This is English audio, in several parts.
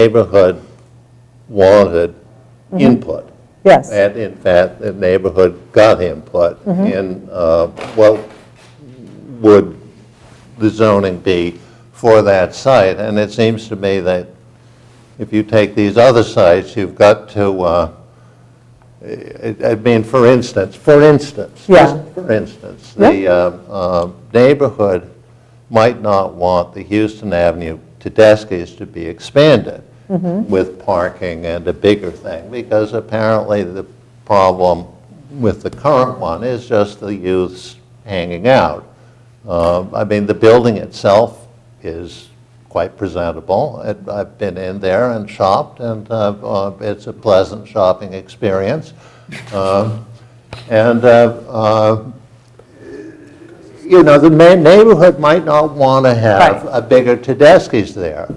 neighborhood wanted input. Yes. And in fact, the neighborhood got input in what would the zoning be for that site. And it seems to me that if you take these other sites, you've got to, I mean, for instance, Yeah. for instance, the neighborhood might not want the Houston Avenue Tedeschi's to be expanded with parking and a bigger thing, because apparently the problem with the current one is just the youths hanging out. I mean, the building itself is quite presentable. I've been in there and shopped, and it's a pleasant shopping experience. You know, the neighborhood might not want to have a bigger Tedeschi's there.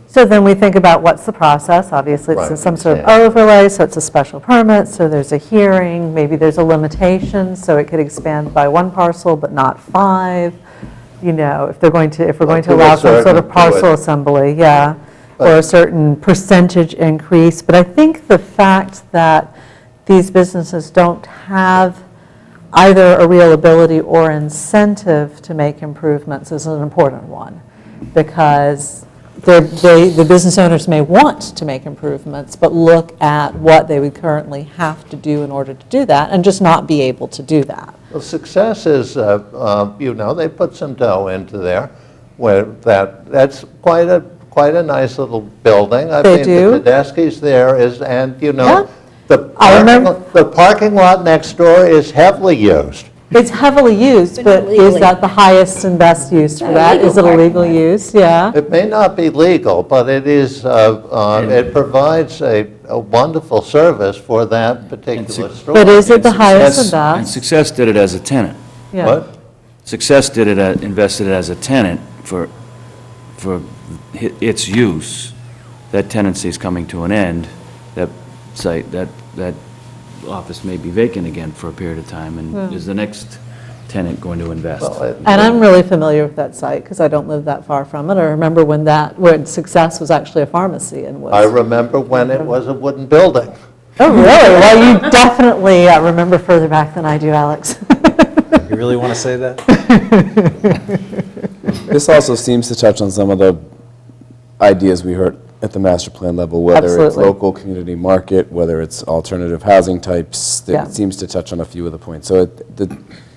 So then we think about what's the process. Obviously, it's some sort of overlay, so it's a special permit, so there's a hearing, maybe there's a limitation, so it could expand by 1 parcel but not 5. You know, if we're going to allow some sort of parcel assembly, or a certain percentage increase. But I think the fact that these businesses don't have either a real ability or incentive to make improvements is an important one, because the business owners may want to make improvements, but look at what they would currently have to do in order to do that and just not be able to do that. Well, success is, you know, they put some dough into there. Where that's quite a nice little building. I mean, the Tedeschi's there is, and you know, the parking lot next door is heavily used. It's heavily used, but is that the highest and best use for that? Is it a legal use? Yeah. It may not be legal, but it is. It provides a wonderful service for that particular store. But is it the highest and best? And Success did it as a tenant. Yeah. What? Success did it, invested it as a tenant for its use. That tenancy is coming to an end. That site, that office may be vacant again for a period of time, and is the next tenant going to invest? Well, and I'm really familiar with that site because I don't live that far from it. I remember when Success was actually a pharmacy and was. I remember when it was a wooden building. Oh, really? Well, you definitely remember further back than I do, Alex. You really want to say that? This also seems to touch on some of the ideas we heard at the master plan level, whether it's local community market, whether it's alternative housing types. It seems to touch on a few of the points. So it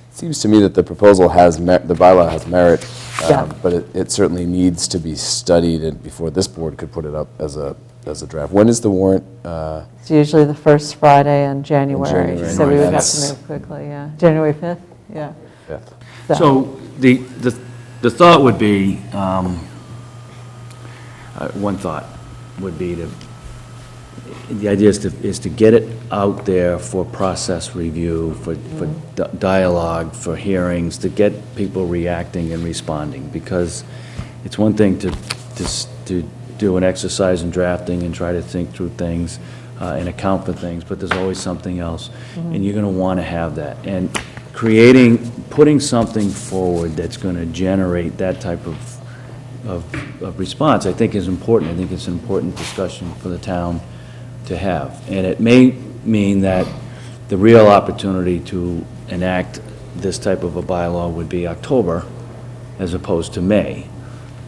seems to me that the proposal has, the bylaw has merit, but it certainly needs to be studied and before this board could put it up as a draft. When is the warrant? It's usually the first Friday in January. So we would have to move quickly, January 5th? Yeah. 5th. So the thought would be, one thought would be the idea is to get it out there for process review, for dialogue, for hearings, to get people reacting and responding, because it's one thing to do an exercise in drafting and try to think through things and account for things, but there's always something else, and you're going to want to have that. And putting something forward that's going to generate that type of response, I think is important. I think it's an important discussion for the town to have. And it may mean that the real opportunity to enact this type of a bylaw would be October as opposed to May.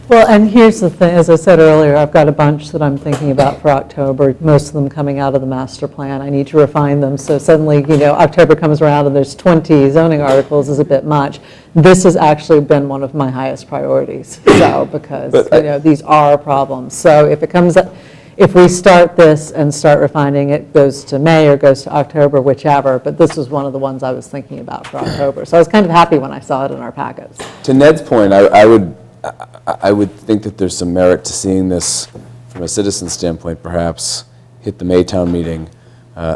Well, and here's the thing, as I said earlier, I've got a bunch that I'm thinking about for October, most of them coming out of the master plan. I need to refine them, so suddenly, you know, October comes around and there's 20 zoning articles is a bit much. This has actually been one of my highest priorities, so, because, you know, these are problems. So if we start this and start refining, it goes to May or goes to October, whichever, but this was one of the ones I was thinking about for October. So I was kind of happy when I saw it in our packets. To Ned's point, I would think that there's some merit to seeing this from a citizen standpoint, perhaps hit the Maytown meeting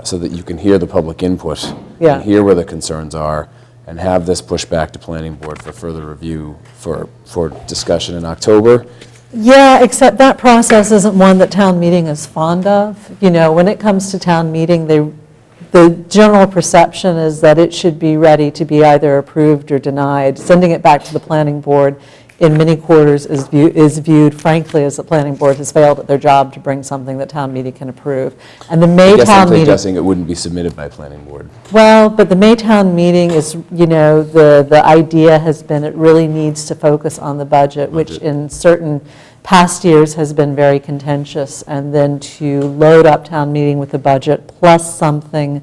so that you can hear the public input and hear where the concerns are, and have this pushed back to planning board for further review for discussion in October. Yeah, except that process isn't one that town meeting is fond of. You know, when it comes to town meeting, the general perception is that it should be ready to be either approved or denied. Sending it back to the planning board in many quarters is viewed, frankly, as the planning board has failed at their job to bring something that town meeting can approve. And the May I guess town I'm meeting. suggesting it wouldn't be submitted by planning board. Well, but the May town meeting is, the idea has been it really needs to focus on the budget, which in certain past years has been very contentious, and then to load up town meeting with the budget plus something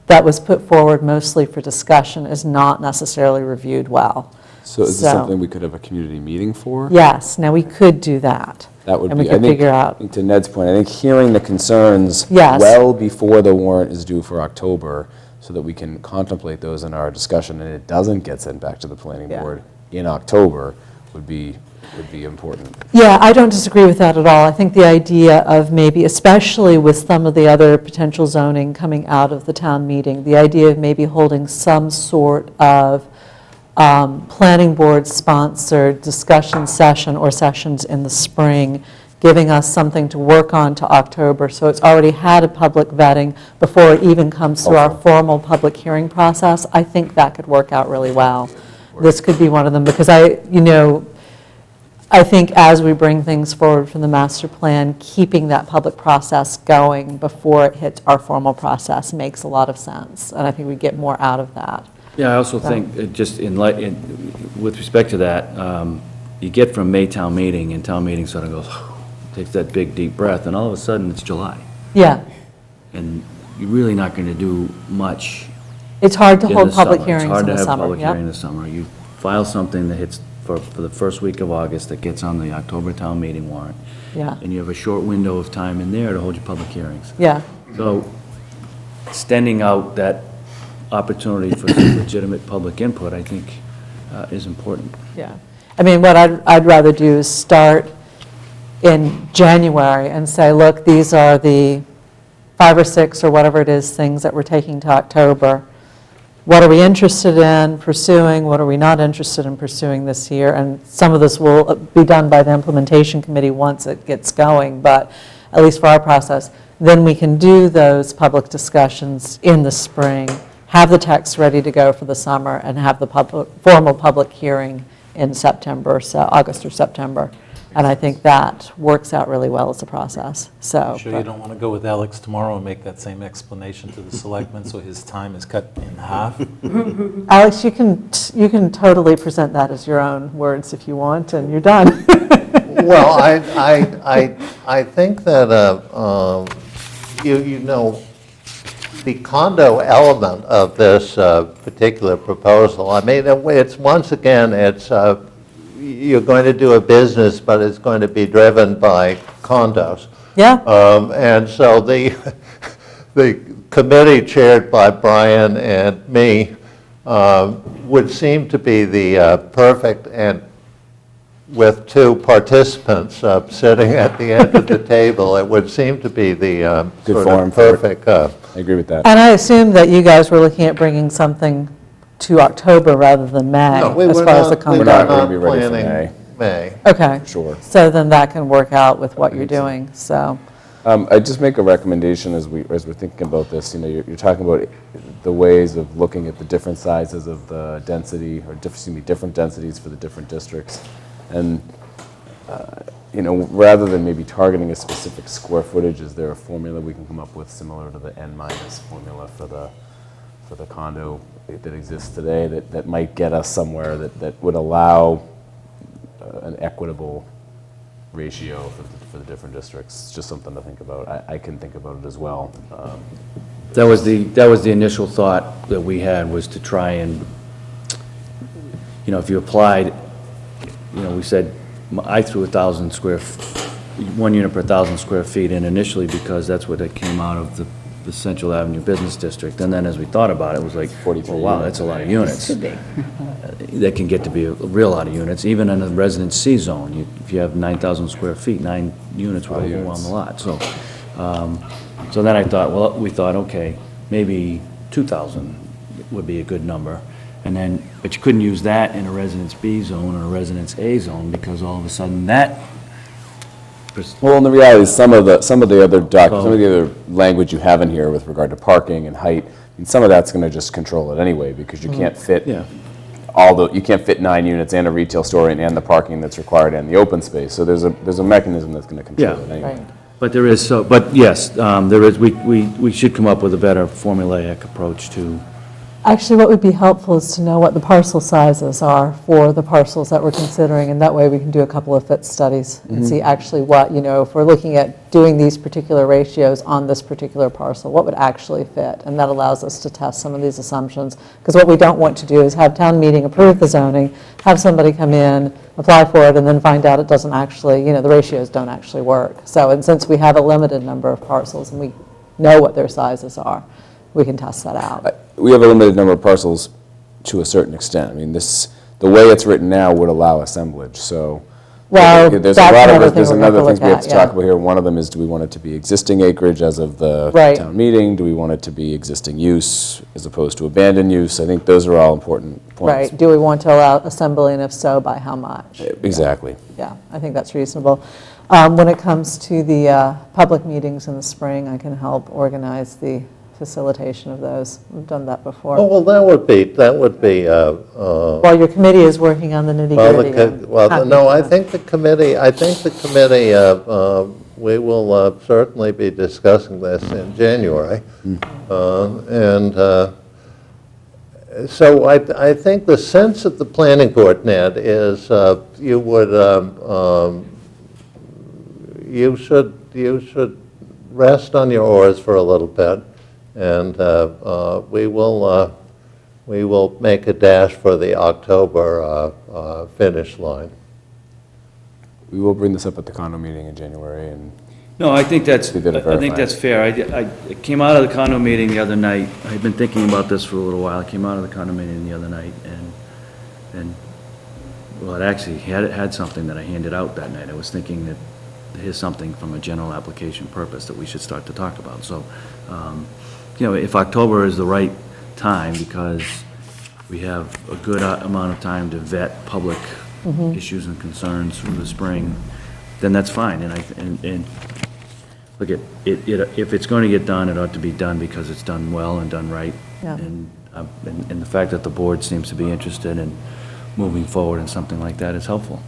that was put forward mostly for discussion is not necessarily reviewed well. So is this something we could have a community meeting for? Yes, now we could do that. That would And we be, could figure out. to Ned's point, I think hearing the concerns Yes. well before the warrant is due for October, so that we can contemplate those in our discussion, and it doesn't get sent back to the planning Yeah. board in October, would be important. Yeah, I don't disagree with that at all. I think the idea of maybe, especially with some of the other potential zoning coming out of the town meeting, the idea of maybe holding some sort of planning board sponsored discussion session or sessions in the spring, giving us something to work on to October, so it's already had a public vetting before it even comes through our formal public hearing process. I think that could work out really well. This could be one of them, because I think as we bring things forward from the master plan, keeping that public process going before it hits our formal process makes a lot of sense, and I think we get more out of that. Yeah, I also think, just with respect to that, you get from May town meeting, and town meeting sort of goes, takes that big, deep breath, and all of a sudden, it's July. Yeah, And you're really not going to do much it's hard to in hold the public summer. hearings in the It's hard to have summer. public Yep. hearing in the summer. You file something that hits for the first week of August that gets on the October town meeting warrant. Yeah, And you have a short window of time in there to hold your public hearings. yeah, So extending out that opportunity for some legitimate public input, I think, is important. yeah. I mean, what I'd rather do is start in January and say, look, these are the 5 or 6 or whatever it is things that we're taking to October. What are we interested in pursuing? What are we not interested in pursuing this year? And some of this will be done by the implementation committee once it gets going, but at least for our process, then we can do those public discussions in the spring, have the text ready to go for the summer, and have the formal public hearing in September, so August or September. And I think that works out really well as a process, so. Sure you don't want to go with Alex tomorrow and make that same explanation to the selectmen so his time is cut in half? Alex, you can totally present that as your own words if you want, and you're done. Well, I think that, the condo element of this particular proposal, I mean, it's, once again, it's, you're going to do a business, but it's going to be driven by condos. Yeah, And so the committee chaired by Brian and me would seem to be the perfect, and with 2 participants sitting at the end of the table, it would seem to be the Good sort forum of for it. perfect. I agree with that. and I assume that you guys were looking at bringing something to October rather than May, No, we as were far as the not- condo. We're not gonna be ready for planning May. Okay. Sure. So then that can work out with what you're doing, so. I just make a recommendation as we're thinking about this. You're talking about the ways of looking at the different sizes of the density, or different densities for the different districts, and rather than maybe targeting a specific square footage, is there a formula we can come up with similar to the N- formula for the condo that exists today that might get us somewhere that would allow an equitable ratio for the different districts? It's just something to think about. I can think about it as well. That was the initial thought that we had, was to try and, if you applied, we said, I threw 1,000 1 unit per 1,000 square feet in initially, because that's what it came out of the Central Avenue Business District. And then as we thought about it, it was like, 43 oh, wow, that's a lot of units. That can get to be a real lot of units, even in a Residence C zone. If you have 9,000 square feet, 9 units would overwhelm the lot. So, so then I thought, we thought, okay, maybe 2,000 would be a good number. And then, but you couldn't use that in a Residence B zone or a Residence A zone, because all of a sudden that. Well, in the reality, some of the other language you have in here with regard to parking and height, some of that's going to just control it anyway, because you can't fit Yeah. you can't fit 9 units and a retail store and the parking that's required and the open space. So there's a mechanism that's going to control Yeah. it anyway. Right. But there is, but yes, there is, we should come up with a better formulaic approach to, Actually, what would be helpful is to know what the parcel sizes are for the parcels that we're considering, and that way we can do a couple of fit studies and see actually what, if we're looking at doing these particular ratios on this particular parcel, what would actually fit? And that allows us to test some of these assumptions, because what we don't want to do is have town meeting approve the zoning, have somebody come in, apply for it, and then find out it doesn't actually, the ratios don't actually work. So, and since we have a limited number of parcels and we know what their sizes are, we can test that out. We have a limited number of parcels to a certain extent. I mean, the way it's written now would allow assemblage, so. Well, there's that's another thing there's we're gonna another have to things we have look to at, talk yeah. about here. One of them is, do we want it to be existing acreage as of the Right. town meeting? Do we want it to be existing use as opposed to abandoned use? I think those are all important points. Right, do we want to allow assembly, and if so, by how much? Exactly. Yeah, I think that's reasonable. When it comes to the public meetings in the spring, I can help organize the facilitation of those. We've done that before. Oh, well, that would be, While your committee is working on the nitty-gritty. I think the committee, we will certainly be discussing this in January. So I think the sense of the planning board, Ned, is you should rest on your oars for a little bit, and we will make a dash for the October finish line. We will bring this up at the condo meeting in January, and no, I think that's, We did a I think that's fair. I came out of the condo meeting the other night, I had been thinking about this for a little while, I came out of the condo meeting the other night, and well, it actually had something that I handed out that night. I was thinking that here's something from a general application purpose that we should start to talk about. So, if October is the right time, because we have a good amount of time to vet public issues and concerns through the spring, then that's fine. And look, if it's going to get done, it ought to be done because it's done well and done right. Yeah. And the fact that the board seems to be interested in moving forward in something like that is helpful.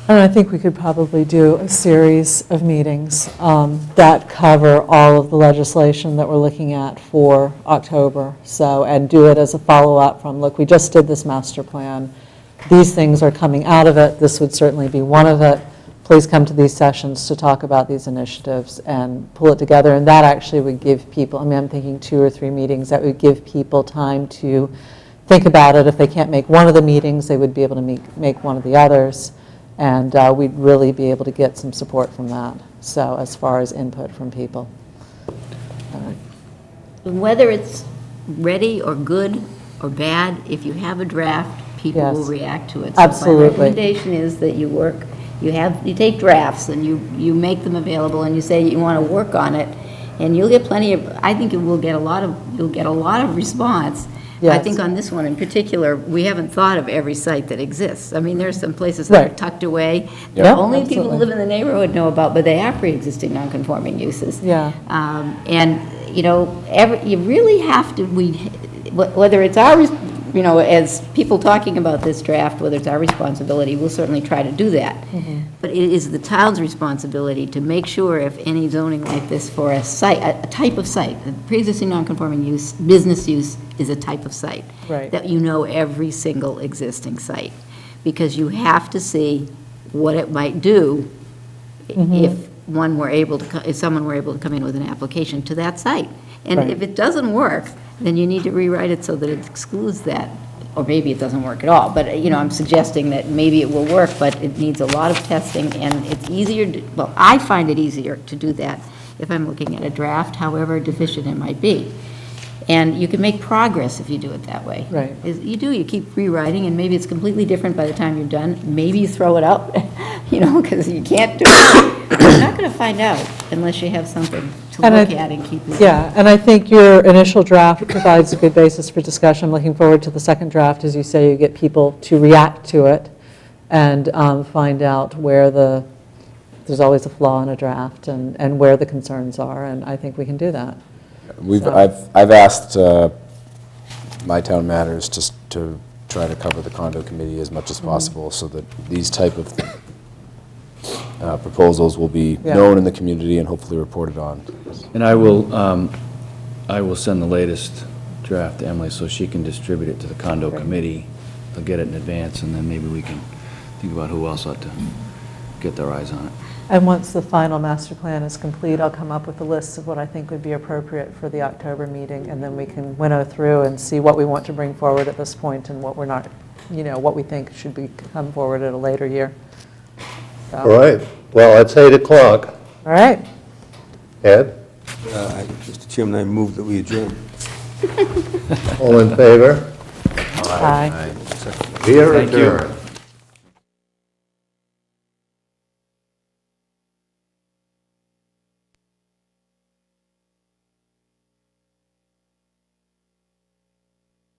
And I think we could probably do a series of meetings that cover all of the legislation that we're looking at for October. So, and do it as a follow-up from, look, we just did this master plan. These things are coming out of it. This would certainly be one of it. Please come to these sessions to talk about these initiatives and pull it together. And that actually would give people, I'm thinking 2 or 3 meetings, that would give people time to think about it. If they can't make one of the meetings, they would be able to make one of the others. And we'd really be able to get some support from that, so as far as input from people. Whether it's ready or good or bad, if you have a draft, people Yes. will react to it. Absolutely. So my recommendation is that you take drafts and you make them available and you say you want to work on it, and you'll get plenty of, I think you'll get a lot of response. I Yes. think on this one in particular, we haven't thought of every site that exists. I mean, there's some places that are Right. tucked away, Yeah, that only people who absolutely. live in the neighborhood know about, but they are pre-existing non-conforming uses. Yeah. And, you really have to, whether it's our, as people talking about this draft, whether it's our responsibility, we'll certainly try to do that. But it is the town's responsibility to make sure if any zoning like this for a site, a type of site, a pre-existing non-conforming use, business use is a type of site. Right. That you know every single existing site. Because you have to see what it might do if someone were able to come in with an application to that site. And Right. if it doesn't work, then you need to rewrite it so that it excludes that. Or maybe it doesn't work at all, but, I'm suggesting that maybe it will work, but it needs a lot of testing, and it's easier, I find it easier to do that if I'm looking at a draft, however deficient it might be. And you can make progress if you do it that way. Right. You keep rewriting, and maybe it's completely different by the time you're done. Maybe you throw it out, because you can't do it. You're not going to find out unless you have something to look at and keep it. Yeah, and I think your initial draft provides a good basis for discussion. Looking forward to the second draft, as you say, you get people to react to it and find out where there's always a flaw in a draft and where the concerns are, and I think we can do that. I've asked My Town Matters, just to try to cover the condo committee as much as possible, so that these type of proposals will be known in the community and hopefully reported on. And I will send the latest draft to Emily so she can distribute it to the condo committee. They'll get it in advance, and then maybe we can think about who else ought to get their eyes on it. And once the final master plan is complete, I'll come up with a list of what I think would be appropriate for the October meeting, and then we can winnow through and see what we want to bring forward at this point and what we're not, what we think should be come forward at a later year. So. All right. Well, it's 8 o'clock. All right. Ed? Mr. Chairman, I move that we adjourn. All in favor? Aye. We are Thank you. adjourned.